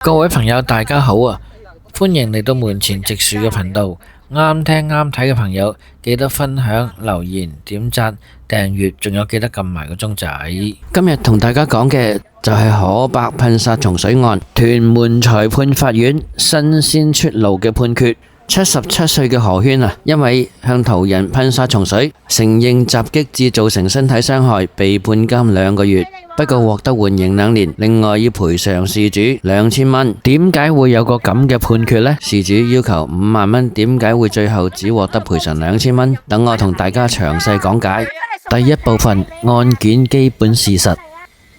各位朋友，大家好啊！歡迎嚟到門前直樹嘅頻道。啱聽啱睇嘅朋友，記得分享、留言、點讚、訂閱，仲有記得撳埋個鐘仔。今日同大家講嘅就係可伯噴殺蟲水案，屯門裁判法院新鮮出爐嘅判決。77歲嘅何圈啊，因為向途人噴殺蟲水，承認襲擊致造成身體傷害，被判監2個月。不過獲得緩刑2年，另外要賠償事主2000蚊。點解會有個咁嘅判決呢？事主要求5萬蚊，點解會最後只獲得賠償2000蚊？等我同大家詳細講解。第一部分，案件基本事實。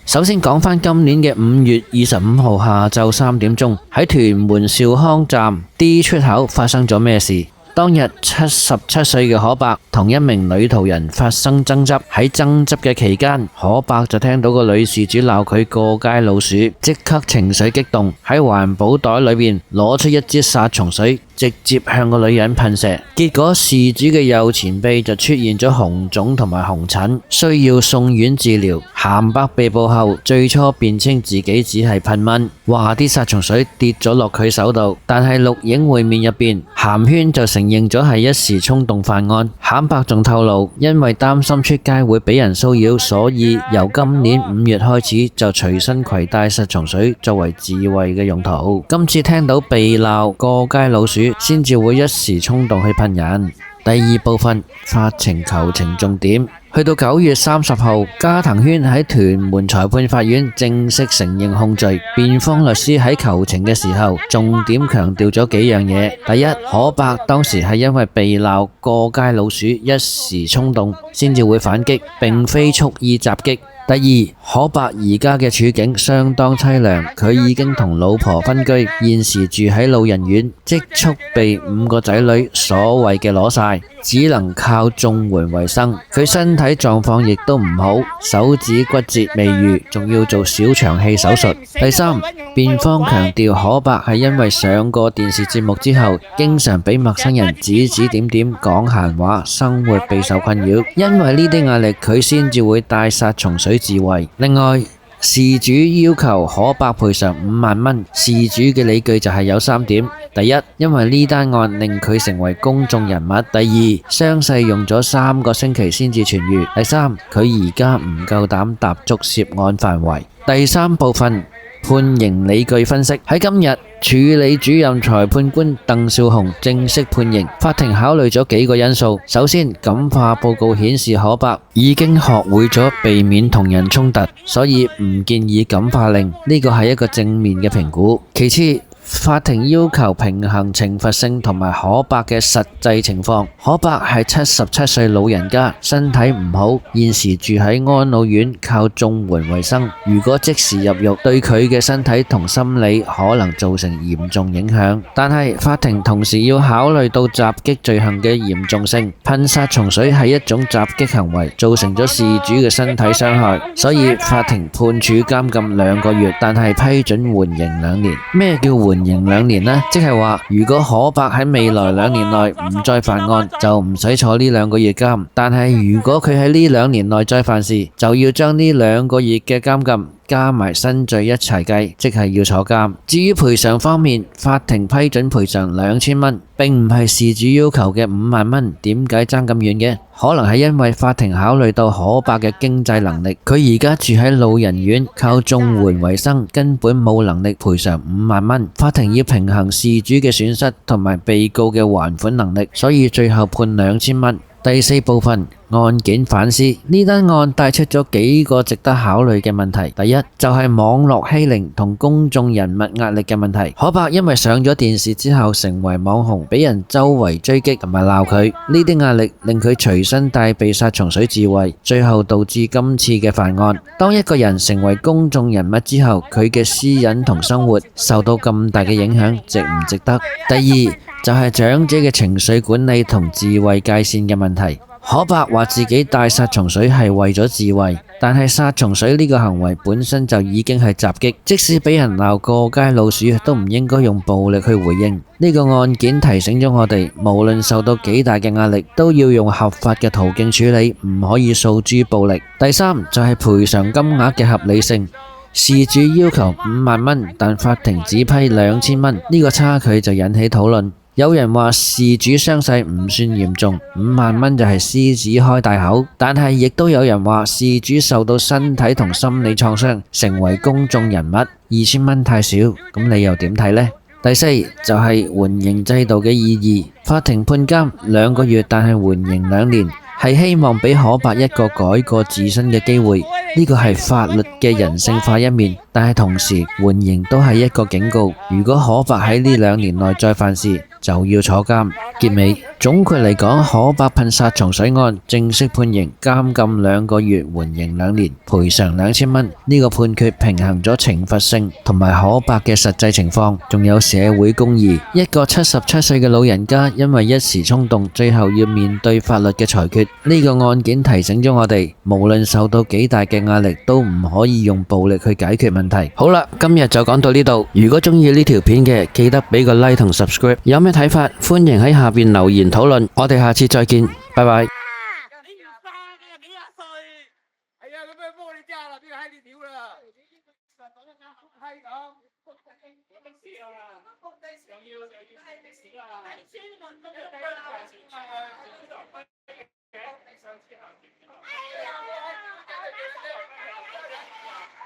首先講返今年嘅5月25號下晝3點鐘，喺屯門兆康站 D 出口發生咗咩事？當日77歲嘅可伯同一名女途人發生爭執，喺爭執嘅期間，可伯就聽到個女事主鬧佢過街老鼠，即刻情緒激動，喺環保袋裏邊攞出一支殺蟲水，直接向個女人噴射，結果事主嘅右前臂就出現咗紅腫同埋紅疹，需要送院治療。咸伯被捕後，最初辯稱自己只係噴蚊，話啲殺蟲水跌咗落佢手度，但係錄影會面入邊，咸圈就承認咗係一時衝動犯案。咸伯仲透露，因為擔心出街會俾人騷擾，所以由今年5月開始就隨身攜帶殺蟲水作為自衛嘅用途。今次聽到被鬧過街老鼠，先至會一時衝動去噴人。第二部分，法庭求情重點。去到9月30號，加藤圈喺屯門裁判法院正式承認控罪。辯方律師喺求情嘅時候，重點強調咗幾樣嘢。第一，可伯當時係因為被鬧過街老鼠，一時衝動先至會反擊，並非蓄意襲擊。第二，可伯而家嘅處境相當淒涼，佢已經同老婆分居，現時住喺老人院，積蓄被5個仔女所謂嘅攞晒，只能靠綜援為生。佢身體狀況亦都唔好，手指骨折未愈，仲要做小腸氣手術。第三，辯方強調可伯係因為上過電視節目之後，經常俾陌生人指指點點講閒話，生活備受困擾，因為呢啲壓力佢先至會帶殺蟲水自衛。另外，事主要求可伯賠償5萬蚊，事主嘅理據就係有3點。第一，因為呢單案令佢成為公眾人物；第二，傷勢用咗3個星期先至痊癒；第三，佢而家唔夠膽踏足涉案範圍。第三部分，判刑理據分析。喺今日，處理主任裁判官鄧少雄正式判刑。法庭考慮咗幾個因素。首先，感化報告顯示可伯已經學會咗避免同人衝突，所以唔建議感化令，呢個係一個正面嘅評估。其次，法庭要求平衡懲罰性同埋可伯嘅實際情況。可伯係77歲老人家，身體唔好，現時住喺安老院，靠綜援為生。如果即時入獄，對佢嘅身體同心理可能造成嚴重影響。但係法庭同時要考慮到襲擊罪行嘅嚴重性，噴殺蟲水係一種襲擊行為，造成咗事主嘅身體傷害，所以法庭判處監禁2個月，但係批准緩刑2年。咩叫緩刑2年呢？即係話，如果可伯喺未來2年內唔再犯案，就唔使坐呢2個月監。但係如果佢喺呢2年內再犯事，就要將呢2個月嘅監禁加埋新罪一齊計，即係要坐監。至於賠償方面，法庭批准賠償2000蚊，並唔係事主要求嘅5萬蚊。點解爭咁遠嘅？可能係因為法庭考慮到可伯嘅經濟能力，佢而家住喺老人院，靠綜援為生，根本冇能力賠償5萬蚊。法庭要平衡事主嘅損失同埋被告嘅還款能力，所以最後判2000蚊。第4部分，案件反思。呢單案帶出咗幾個值得考慮嘅問題。第一，就係網絡欺凌同公眾人物壓力嘅問題。可伯因為上咗電視之後成為網紅，俾人周圍追擊同埋鬧佢，呢啲壓力令佢隨身帶備殺蟲水自衛，最後導致今次嘅犯案。當一個人成為公眾人物之後，佢嘅私隱同生活受到咁大嘅影響，值唔值得？第二，就係長者嘅情緒管理同自衛界線嘅問題。可伯話自己帶殺蟲水係為咗自衛，但係殺蟲水呢個行為本身就已經係襲擊，即使俾人鬧過街老鼠，都唔應該用暴力去回應。呢個案件提醒咗我哋，無論受到幾大嘅壓力，都要用合法嘅途徑處理，唔可以訴諸暴力。第三就係賠償金額嘅合理性。事主要求5萬蚊，但法庭只批2000蚊，呢個差距就引起討論。有人話事主傷勢唔算嚴重，5萬蚊就係獅子開大口，但係亦都有人話事主受到身體同心理創傷，成為公眾人物，2000蚊太少，咁你又點睇呢？第四就係緩刑制度嘅意義，法庭判監2個月，但係緩刑2年，係希望俾可伯一個改過自新嘅機會，呢個係法律嘅人性化一面，但係同時緩刑都係一個警告，如果可伯喺呢2年內再犯事，就要坐監。結尾總括嚟講，可伯噴殺蟲水案正式判刑，監禁2個月，緩刑2年，賠償2000蚊。呢個判決平衡咗懲罰性同埋可伯嘅實際情況，仲有社會公義。一個77歲嘅老人家因為一時衝動，最後要面對法律嘅裁決。呢個案件提醒咗我哋，無論受到幾大嘅壓力，都唔可以用暴力去解決問題。好啦，今日就講到呢度。如果中意呢條片嘅，記得俾個 like 同 subscribe。有咩睇法，歡迎喺下邊留言討論。我哋下次再見，拜拜。